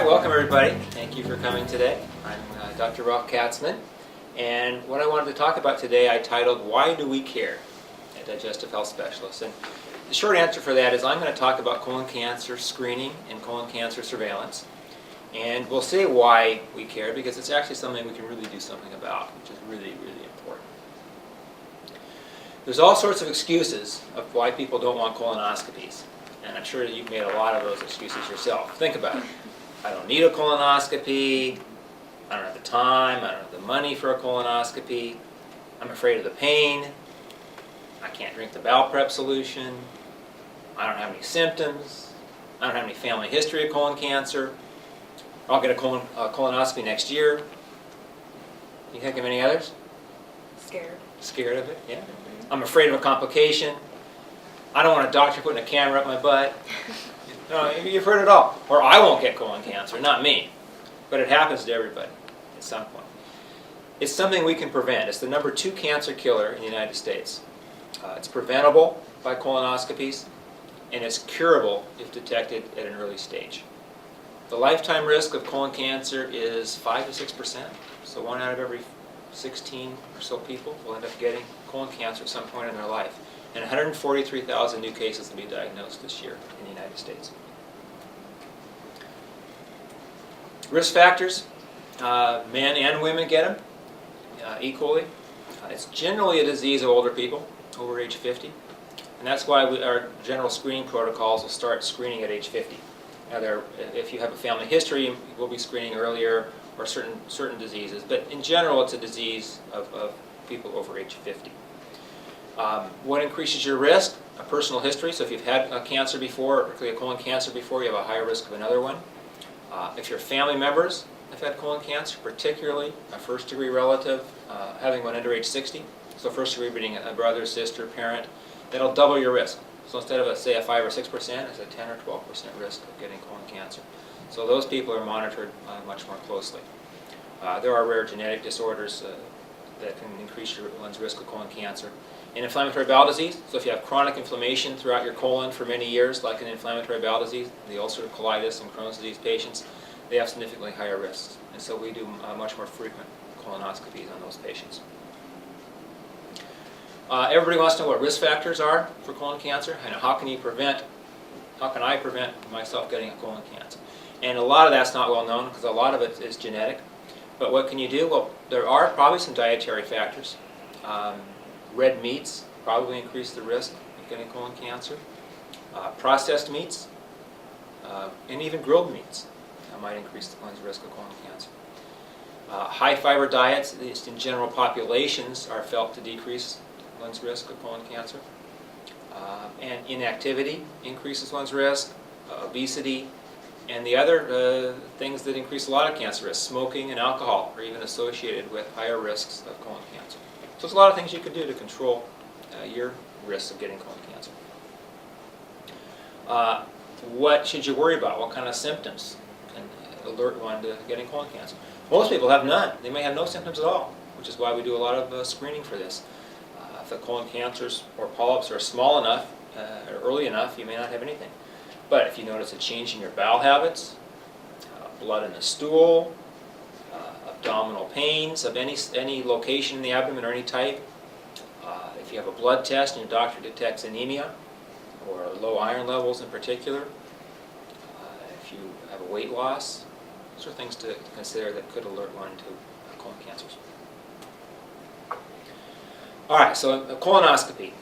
Hi, welcome everybody. Thank you for coming today. I'm Dr. Katsman, and what I wanted to talk about today I titled, Why Do We Care? A Digestive Health Specialist. And the short answer for that is I'm going to talk about colon cancer screening and colon cancer surveillance. And we'll say why we care because it's actually something we can really do something about, which is really, really important. There's all sorts of excuses of why people don't want colonoscopies. And I'm sure that you've made a lot of those excuses yourself. Think about it. I don't need a colonoscopy. I don't have the time. I don't have the money for a colonoscopy. I'm afraid of the pain. I can't drink the bowel prep solution. I don't have any symptoms. I don't have any family history of colon cancer. I'll get a colonoscopy next year. You think of any others? Scared. Scared of it? Yeah. I'm afraid of a complication. I don't want a doctor putting a camera up my butt. No, you've heard it all. Or I won't get colon cancer, not me. But it happens to everybody at some point. It's something we can prevent. It's the number 2 cancer killer in the United States. It's preventable by colonoscopies, and it's curable if detected at an early stage. The lifetime risk of colon cancer is 5 to 6%. So 1 out of every 16 or so people will end up getting colon cancer at some point in their life. And 143,000 new cases will be diagnosed this year in the United States. Risk factors, men and women get them equally. It's generally a disease of older people, over age 50. And that's why our general screening protocols will start screening at age 50. Now, if you have a family history, we'll be screening earlier, or certain diseases. But in general, it's a disease of people over age 50. What increases your risk? A personal history. So if you've had a cancer before, particularly a colon cancer before, you have a higher risk of another one. If your family members have had colon cancer, particularly a first-degree relative having one under age 60, so first-degree being a brother, sister, parent, that'll double your risk. So instead of, say, a 5 or 6%, it's a 10 or 12% risk of getting colon cancer. So those people are monitored much more closely. There are rare genetic disorders that can increase one's risk of colon cancer. And inflammatory bowel disease, so if you have chronic inflammation throughout your colon for many years, like an inflammatory bowel disease, the ulcerative colitis and Crohn's disease patients, they have significantly higher risks. And so we do much more frequent colonoscopies on those patients. Everybody wants to know what risk factors are for colon cancer, and how can I prevent myself getting a colon cancer? And a lot of that's not well known because a lot of it is genetic. But what can you do? Well, there are probably some dietary factors. Red meats probably increase the risk of getting colon cancer. Processed meats and even grilled meats might increase one's risk of colon cancer. High fiber diets, at least in general populations, are felt to decrease one's risk of colon cancer. And inactivity increases one's risk, obesity, and the other things that increase a lot of cancer risk, smoking and alcohol, are even associated with higher risks of colon cancer. So there's a lot of things you could do to control your risks of getting colon cancer. What should you worry about? What kind of symptoms can alert one to getting colon cancer? Most people have none. They may have no symptoms at all, which is why we do a lot of screening for this. If the colon cancers or polyps are small enough or early enough, you may not have anything. But if you notice a change in your bowel habits, blood in the stool, abdominal pains of any location in the abdomen or any type, if you have a blood test and your doctor detects anemia or low iron levels in particular, if you have a weight loss, those are things to consider that could alert one to colon cancers. All right, so a colonoscopy.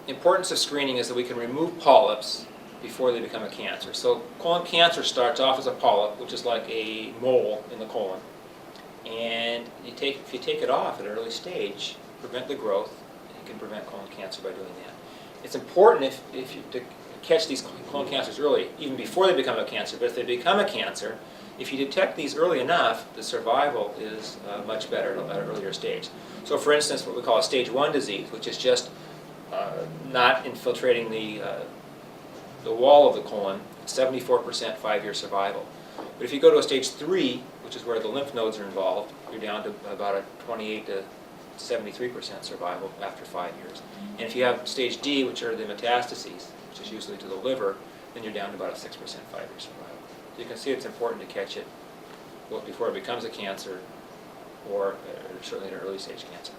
Importance of screening is that we can remove polyps before they become a cancer. So colon cancer starts off as a polyp, which is like a mole in the colon. And if you take it off at an early stage, prevent the growth, and you can prevent colon cancer by doing that. It's important if you to catch these colon cancers early, even before they become a cancer. But if they become a cancer, if you detect these early enough, the survival is much better at an earlier stage. So for instance, what we call a stage 1 disease, which is just not infiltrating the wall of the colon, 74% 5-year survival. But if you go to a stage 3, which is where the lymph nodes are involved, you're down to about a 28 to 73% survival after 5 years. And if you have stage D, which are the metastases, which is usually to the liver, then you're down to about a 6% 5-year survival. You can see it's important to catch it both before it becomes a cancer or certainly an early stage cancer.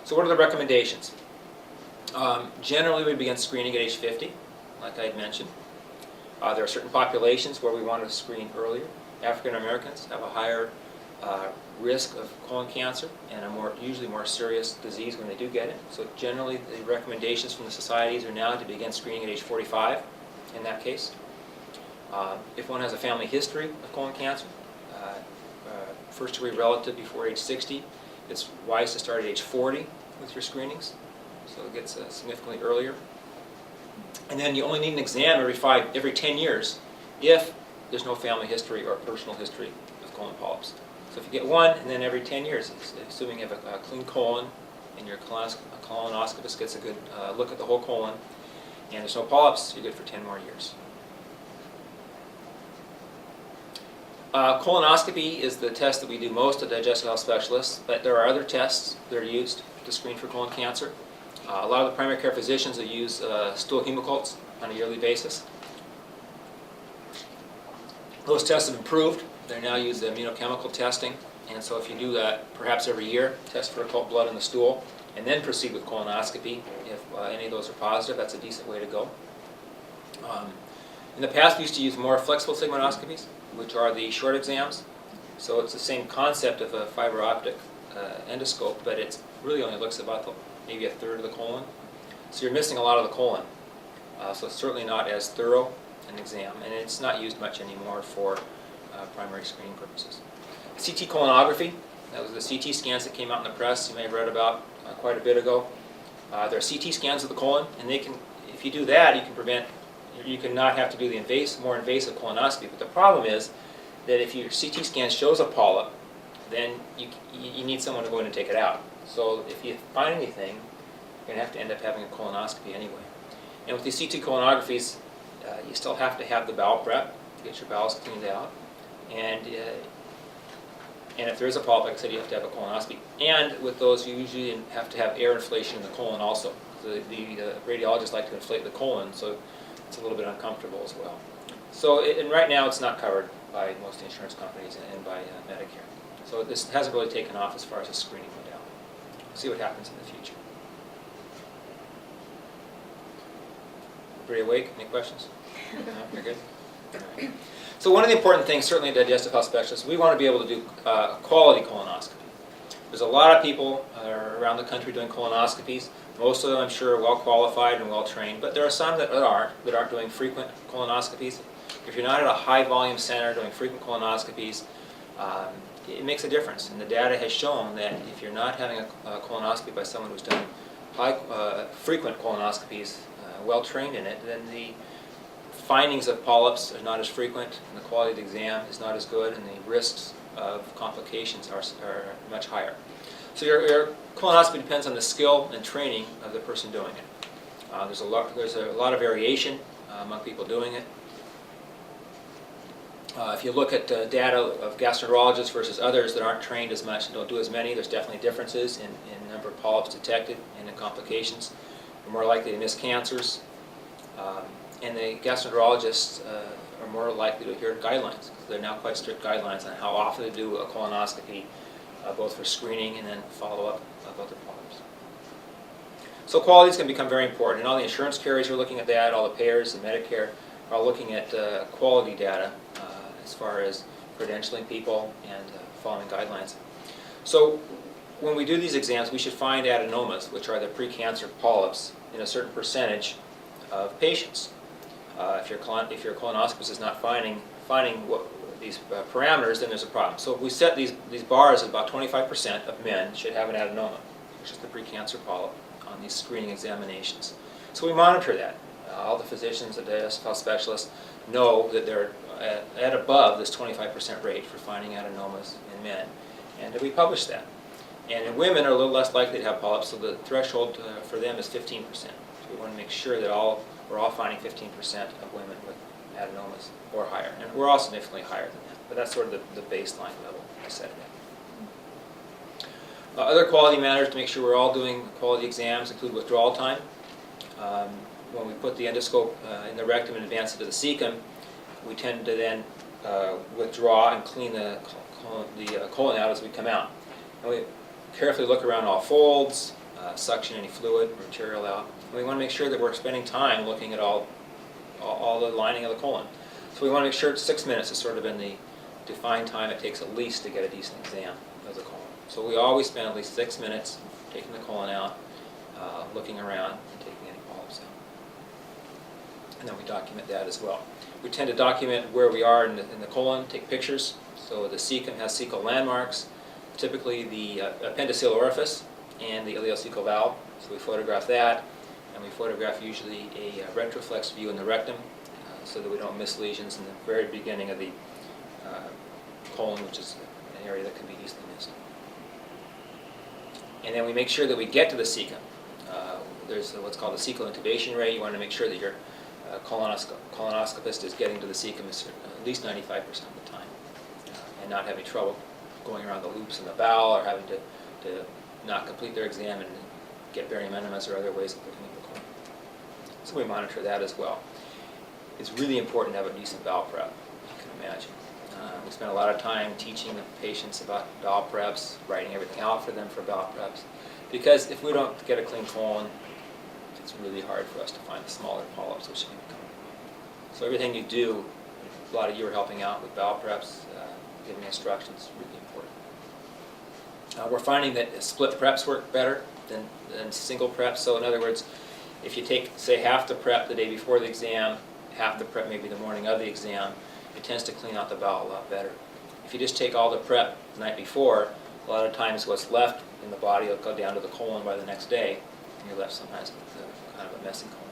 So what are the recommendations? Generally, we begin screening at age 50, like I had mentioned. There are certain populations where we want to screen earlier. African Americans have a higher risk of colon cancer and usually more serious disease when they do get it. So generally, the recommendations from the societies are now to begin screening at age 45 in that case. If one has a family history of colon cancer, first-degree relative before age 60, it's wise to start at age 40 with your screenings, so it gets significantly earlier. And then you only need an exam every 10 years if there's no family history or personal history of colon polyps. So if you get one, and then every 10 years, assuming you have a clean colon, and your colonoscopist gets a good look at the whole colon, and there's no polyps, you're good for 10 more years. Colonoscopy is the test that we do most at digestive health specialists, but there are other tests that are used to screen for colon cancer. A lot of the primary care physicians will use stool hemocults on a yearly basis. Those tests have improved. They now use immunochemical testing, and so if you do that perhaps every year, test for occult blood in the stool, and then proceed with colonoscopy. If any of those are positive, that's a decent way to go. In the past, we used to use more flexible sigmoidoscopies, which are the short exams. So it's the same concept of a fiber optic endoscope, but it really only looks about maybe a third of the colon. So you're missing a lot of the colon. So it's certainly not as thorough an exam, and it's not used much anymore for primary screening purposes. CT colonography, that was the CT scans that came out in the press you may have read about quite a bit ago. There are CT scans of the colon, and if you do that, you can not have to do the more invasive colonoscopy. But the problem is that if your CT scan shows a polyp, then you need someone to go in and take it out. So if you find anything, you're going to have to end up having a colonoscopy anyway. And with these CT colonographies, you still have to have the bowel prep to get your bowels cleaned out. And if there is a polyp, like I said, you have to have a colonoscopy. And with those, you usually have to have air inflation in the colon also. The radiologists like to inflate the colon, so it's a little bit uncomfortable as well. So, and right now it's not covered by most insurance companies and by Medicare. So this hasn't really taken off as far as a screening modality. We'll see what happens in the future. Everybody awake? Any questions? No? You're good? All right. So one of the important things, certainly in digestive health specialists, we want to be able to do quality colonoscopy. There's a lot of people around the country doing colonoscopies. Most of them, I'm sure, are well qualified and well trained, but there are some that aren't doing frequent colonoscopies. If you're not at a high volume center doing frequent colonoscopies, it makes a difference. And the data has shown that if you're not having a colonoscopy by someone who's done frequent colonoscopies, well trained in it, then the findings of polyps are not as frequent, and the quality of the exam is not as good, and the risks of complications are much higher. So your colonoscopy depends on the skill and training of the person doing it. There's a lot of variation among people doing it. If you look at data of gastroenterologists versus others that aren't trained as much and don't do as many, there's definitely differences in number of polyps detected and in complications. You're more likely to miss cancers. And the gastroenterologists are more likely to adhere to guidelines. There are now quite strict guidelines on how often to do a colonoscopy, both for screening and then follow-up of other polyps. So quality is going to become very important, and all the insurance carriers are looking at that, all the payers and Medicare are looking at quality data as far as credentialing people and following guidelines. So when we do these exams, we should find adenomas, which are the precancer polyps, in a certain percentage of patients. If your colonoscopist is not finding these parameters, then there's a problem. So if we set these bars at about 25% of men should have an adenoma, which is the precancer polyp, on these screening examinations. So we monitor that. All the physicians, the digestive health specialists, know that they're at above this 25% rate for finding adenomas in men, and we publish that. And in women are a little less likely to have polyps, so the threshold for them is 15%. So we want to make sure that we're all finding 15% of women with adenomas or higher. And we're all significantly higher than that, but that's sort of the baseline level I set it at. Other quality matters to make sure we're all doing quality exams include withdrawal time. when we put the endoscope in the rectum and advance it to the cecum, we tend to then withdraw and clean the colon out as we come out. And we carefully look around all folds, suction any fluid or material out. And we want to make sure that we're spending time looking at all the lining of the colon. So we want to make sure it's 6 minutes is sort of in the defined time it takes at least to get a decent exam of the colon. So we always spend at least 6 minutes taking the colon out, looking around, and taking any polyps out. And then we document that as well. We tend to document where we are in the colon, take pictures. So the cecum has cecal landmarks, typically the appendiceal orifice and the ileocecal valve. So we photograph that, and we photograph usually a retroflex view in the rectum so that we don't miss lesions in the very beginning of the colon, which is an area that can be easily missed. And then we make sure that we get to the cecum. There's what's called a cecal intubation rate. You want to make sure that your colonoscopist is getting to the cecum at least 95% of the time and not having trouble going around the loops in the bowel or having to not complete their exam and get barium enemas or other ways of looking at the colon. So we monitor that as well. It's really important to have a decent bowel prep, you can imagine. We spend a lot of time teaching the patients about bowel preps, writing everything out for them for bowel preps, because if we don't get a clean colon, it's really hard for us to find the smaller polyps which can become. So everything you do, a lot of you are helping out with bowel preps, giving instructions, really important. We're finding that split preps work better than single preps. So in other words, if you take, say, half the prep the day before the exam, half the prep maybe the morning of the exam, it tends to clean out the bowel a lot better. If you just take all the prep the night before, a lot of times what's left in the body will go down to the colon by the next day, and you're left sometimes with kind of a messy colon.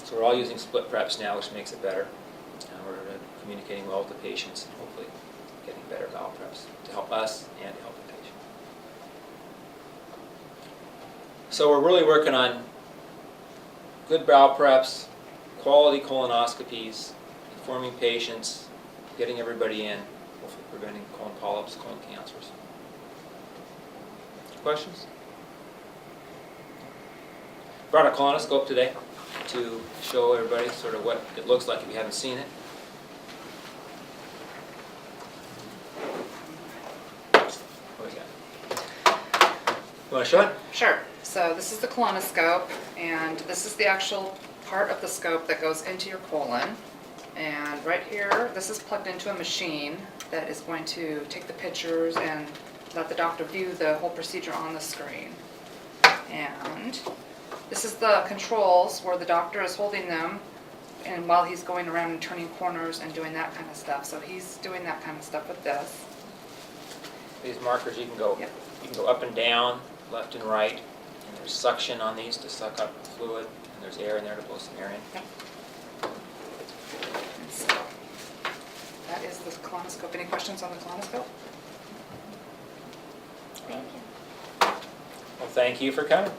So we're all using split preps now, which makes it better. We're communicating well with the patients and hopefully getting better bowel preps to help us and to help the patient. So we're really working on good bowel preps, quality colonoscopies, informing patients, getting everybody in, hopefully preventing colon polyps, colon cancers. Questions? Brought a colonoscope today to show everybody sort of what it looks like if you haven't seen it. What do you got? You want to show it? Sure. So this is the colonoscope, and this is the actual part of the scope that goes into your colon. And right here, this is plugged into a machine that is going to take the pictures and let the doctor view the whole procedure on the screen. And this is the controls where the doctor is holding them, and while he's going around and turning corners and doing that kind of stuff. So he's doing that kind of stuff with this. These markers, you can go up and down, left and right, and there's suction on these to suck up fluid, and there's air in there to blow some air in. Yep. And so that is the colonoscope. Any questions on the colonoscope? Thank you. Well, thank you for coming.